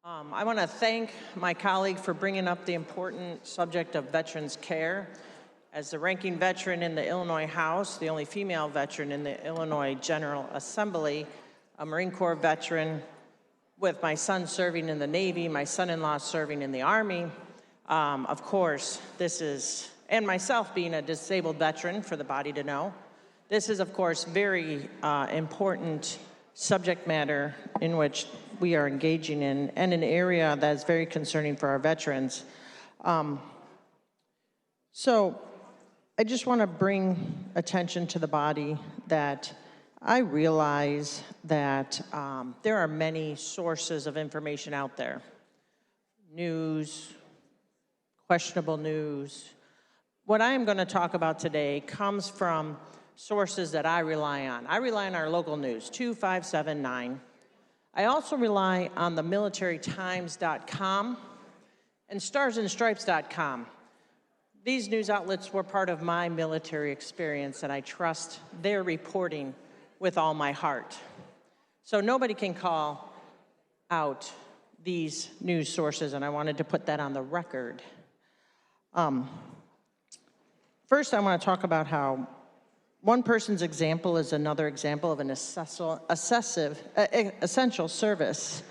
I want to thank my colleague for bringing up the important subject of veterans care. As the ranking veteran in the Illinois House, the only female veteran in the Illinois General Assembly, a Marine Corps veteran with my son serving in the Navy, my son-in-law serving in the Army, of course, and myself being a disabled veteran for the body to know, this is, of course, very important subject matter in which we are engaging in, and an area that is very concerning for our veterans. So I just want to bring attention to the body that I realize that there are many sources of information out there. News, questionable news. What I am going to talk about today comes from sources that I rely on. I rely on our local news, 2579. I also rely on the militarytimes.com and starsandstripes.com. These news outlets were part of my military experience, and I trust their reporting with all my heart. So nobody can call out these news sources, and I wanted to put that on the record. First, I want to talk about how one person's example is another example of an essential service.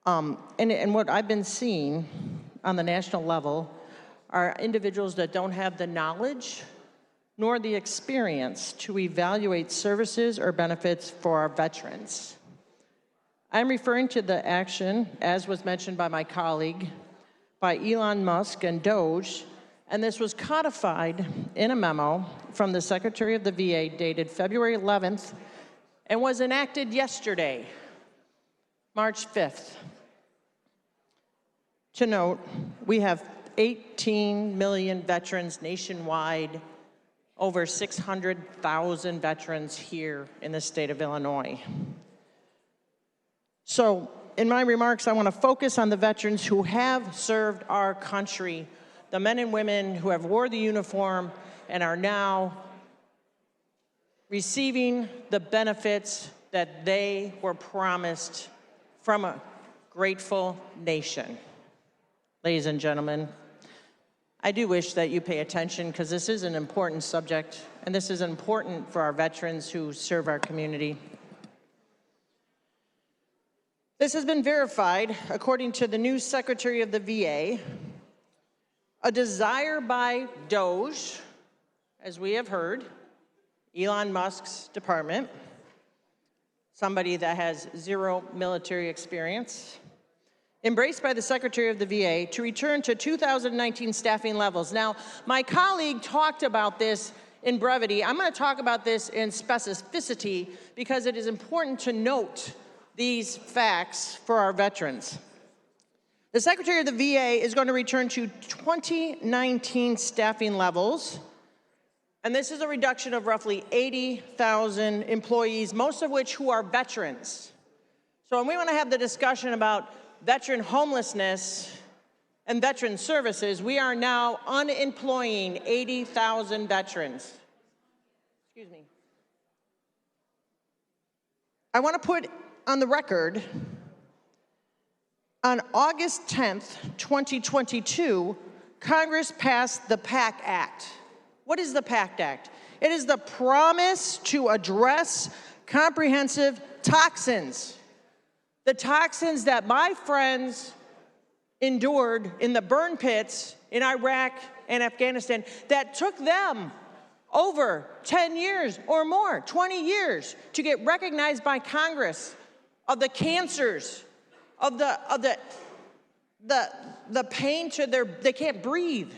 And what I've been seeing on the national level are individuals that don't have the knowledge nor the experience to evaluate services or benefits for our veterans. I'm referring to the action, as was mentioned by my colleague, by Elon Musk and DOGE, and this was codified in a memo from the Secretary of the VA dated February 11th and was enacted yesterday, March 5th. To note, we have 18 million veterans nationwide, over 600,000 veterans here in the state of Illinois. So in my remarks, I want to focus on the veterans who have served our country, the men and women who have wore the uniform and are now receiving the benefits that they were promised from a grateful nation. Ladies and gentlemen, I do wish that you pay attention because this is an important subject, and this is important for our veterans who serve our community. This has been verified, according to the new Secretary of the VA, a desire by DOGE, as we have heard, Elon Musk's department, somebody that has zero military experience, embraced by the Secretary of the VA to return to 2019 staffing levels. Now, my colleague talked about this in brevity. I'm going to talk about this in specificity because it is important to note these facts for our veterans. The Secretary of the VA is going to return to 2019 staffing levels, and this is a reduction of roughly 80,000 employees, most of which who are veterans. So when we want to have the discussion about veteran homelessness and veteran services, we are now unemploying 80,000 veterans. Excuse me. I want to put on the record, on August 10th, 2022, Congress passed the PACT Act. What is the PACT Act? It is the promise to address comprehensive toxins. The toxins that my friends endured in the burn pits in Iraq and Afghanistan that took them over 10 years or more, 20 years, to get recognized by Congress of the cancers, of the pain to they can't breathe.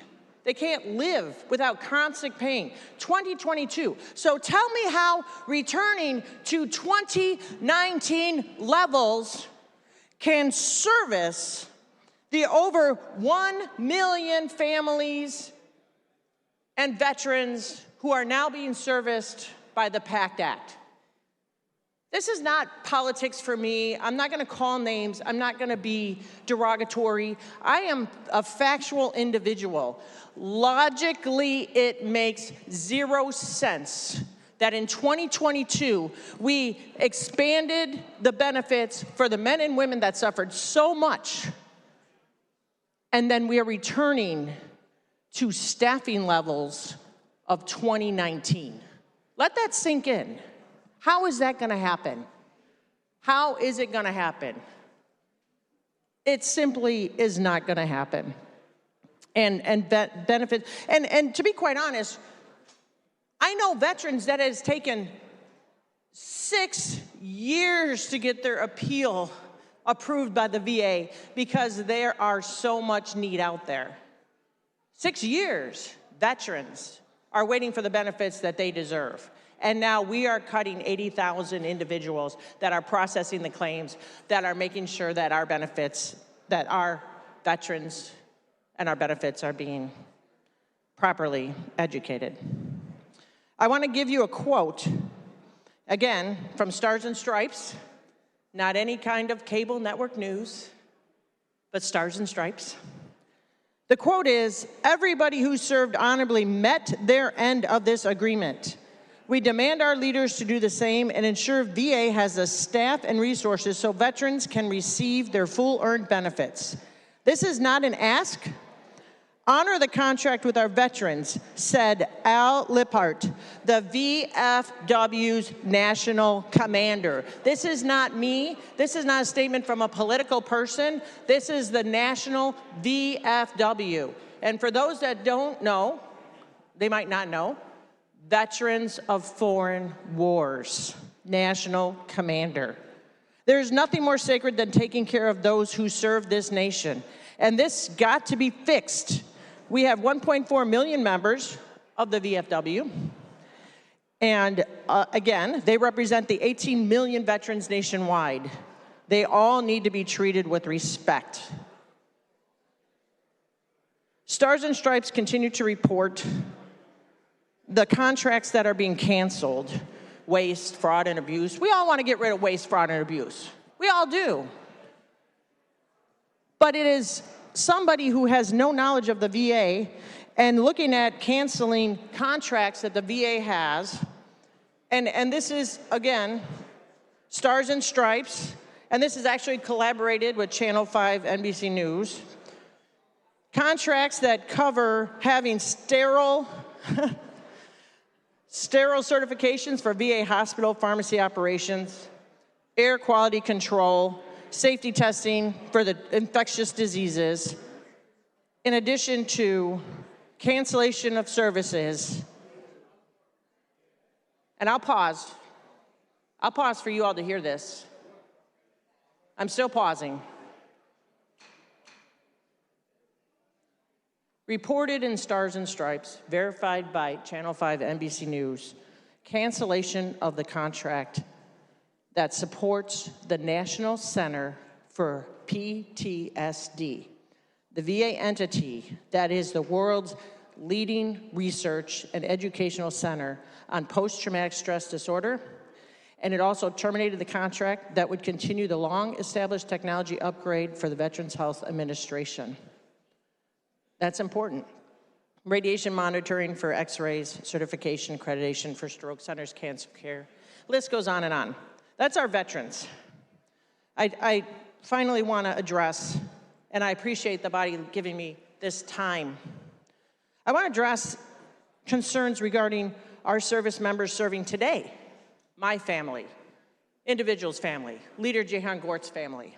They can't live without constant pain. 2022. So tell me how returning to 2019 levels can service the over 1 million families and veterans who are now being serviced by the PACT Act. This is not politics for me. I'm not going to call names. I'm not going to be derogatory. I am a factual individual. Logically, it makes zero sense that in 2022, we expanded the benefits for the men and women that suffered so much, and then we are returning to staffing levels of 2019. Let that sink in. How is that gonna happen? How is it gonna happen? It simply is not gonna happen. And benefits, and to be quite honest, I know veterans that has taken 6 years to get their appeal approved by the VA because there are so much need out there. 6 years, veterans are waiting for the benefits that they deserve. And now we are cutting 80,000 individuals that are processing the claims, that are making sure that our benefits, that our veterans and our benefits are being properly educated. I want to give you a quote, again, from Stars and Stripes, not any kind of cable network news, but Stars and Stripes. The quote is, "Everybody who served honorably met their end of this agreement. We demand our leaders to do the same and ensure VA has the staff and resources so veterans can receive their full earned benefits. This is not an ask. Honor the contract with our veterans," said Al Lippert, the VFW's national commander. This is not me. This is not a statement from a political person. This is the national VFW. And for those that don't know, they might not know, Veterans of Foreign Wars, national commander. There is nothing more sacred than taking care of those who serve this nation. And this got to be fixed. We have 1.4 million members of the VFW. And again, they represent the 18 million veterans nationwide. They all need to be treated with respect. Stars and Stripes continue to report the contracts that are being canceled, waste, fraud, and abuse. We all want to get rid of waste, fraud, and abuse. We all do. But it is somebody who has no knowledge of the VA and looking at canceling contracts that the VA has, and this is, again, Stars and Stripes, and this is actually collaborated with Channel 5 NBC News. Contracts that cover having sterile certifications for VA hospital pharmacy operations, air quality control, safety testing for the infectious diseases, in addition to cancellation of services. And I'll pause for you all to hear this. I'm still pausing. Reported in Stars and Stripes, verified by Channel 5 NBC News, cancellation of the contract that supports the National Center for PTSD, the VA entity that is the world's leading research and educational center on post-traumatic stress disorder. And it also terminated the contract that would continue the long-established technology upgrade for the Veterans Health Administration. That's important. Radiation monitoring for x-rays, certification, accreditation for stroke centers, cancer care. List goes on and on. That's our veterans. I finally want to address, and I appreciate the body giving me this time. I want to address concerns regarding our service members serving today, my family, individual's family, Leader Jehan Gort's family.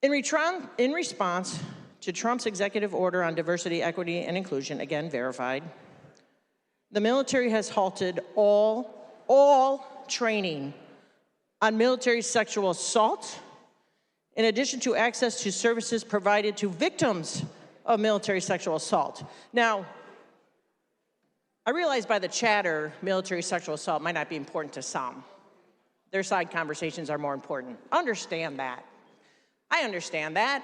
In response to Trump's executive order on diversity, equity, and inclusion, again verified, the military has halted all training on military sexual assault, in addition to access to services provided to victims of military sexual assault. Now, I realize by the chatter, military sexual assault might not be important to some. Their side conversations are more important. Understand that. I understand that.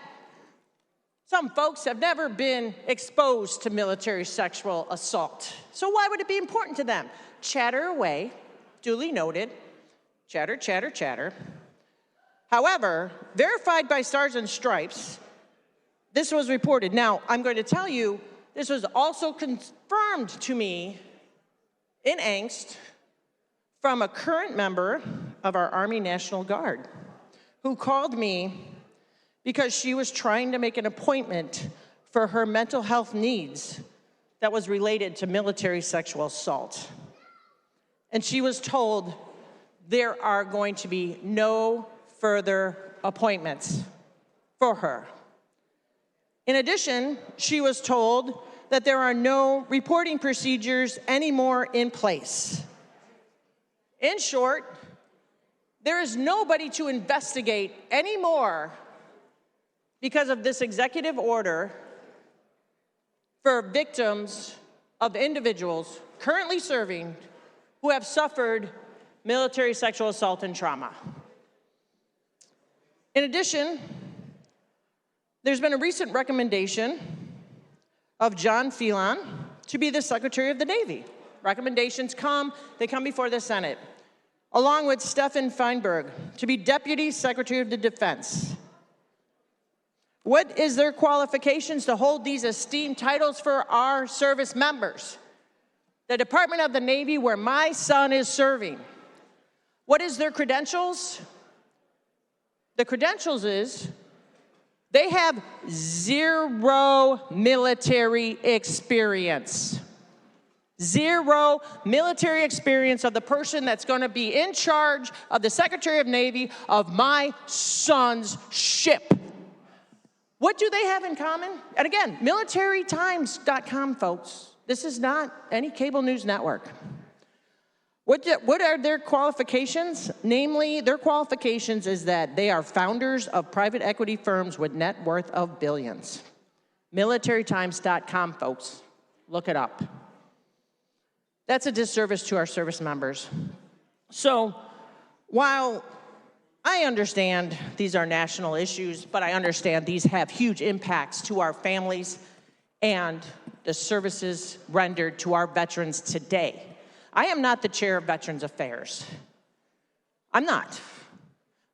Some folks have never been exposed to military sexual assault. So why would it be important to them? Chatter away, duly noted. Chatter, chatter, chatter. However, verified by Stars and Stripes, this was reported. Now, I'm going to tell you, this was also confirmed to me in angst from a current member of our Army National Guard who called me because she was trying to make an appointment for her mental health needs that was related to military sexual assault. And she was told there are going to be no further appointments for her. In addition, she was told that there are no reporting procedures anymore in place. In short, there is nobody to investigate anymore because of this executive order for victims of individuals currently serving who have suffered military sexual assault and trauma. In addition, there's been a recent recommendation of John Phelan to be the Secretary of the Navy. Recommendations come before the Senate, along with Stefan Feinberg to be Deputy Secretary of the Defense. What is their qualifications to hold these esteemed titles for our service members? The Department of the Navy, where my son is serving. What is their credentials? The credentials is they have 0 military experience. 0 military experience of the person that's going to be in charge of the Secretary of Navy of my son's ship. What do they have in common? And again, militarytimes.com, folks. This is not any cable news network. What are their qualifications? Namely, their qualifications is that they are founders of private equity firms with net worth of billions. Militarytimes.com, folks. Look it up. That's a disservice to our service members. So, while I understand these are national issues, but I understand these have huge impacts to our families and the services rendered to our veterans today. I am not the chair of Veterans Affairs. I'm not.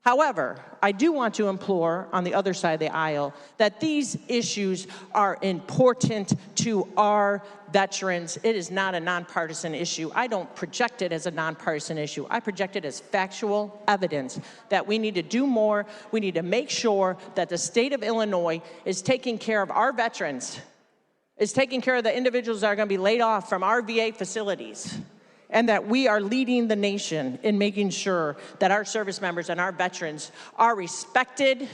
However, I do want to implore on the other side of the aisle that these issues are important to our veterans. It is not a nonpartisan issue. I don't project it as a nonpartisan issue. I project it as factual evidence that we need to do more. We need to make sure that the state of Illinois is taking care of our veterans, is taking care of the individuals that are going to be laid off from our VA facilities, and that we are leading the nation in making sure that our service members and our veterans are respected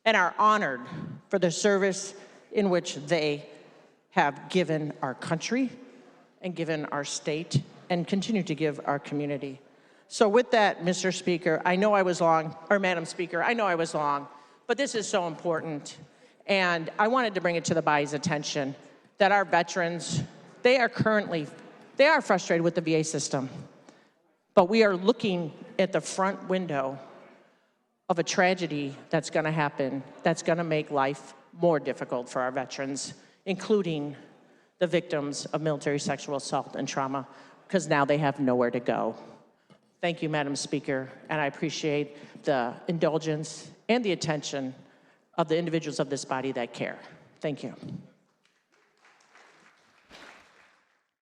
and are honored for the service in which they have given our country and given our state and continue to give our community. So with that, Mr. Speaker, I know I was long, or Madam Speaker, I know I was long, but this is so important. And I wanted to bring it to the body's attention that our veterans, they are frustrated with the VA system, but we are looking at the front window of a tragedy that's going to happen, that's going to make life more difficult for our veterans, including the victims of military sexual assault and trauma, because now they have nowhere to go. Thank you, Madam Speaker, and I appreciate the indulgence and the attention of the individuals of this body that care. Thank you.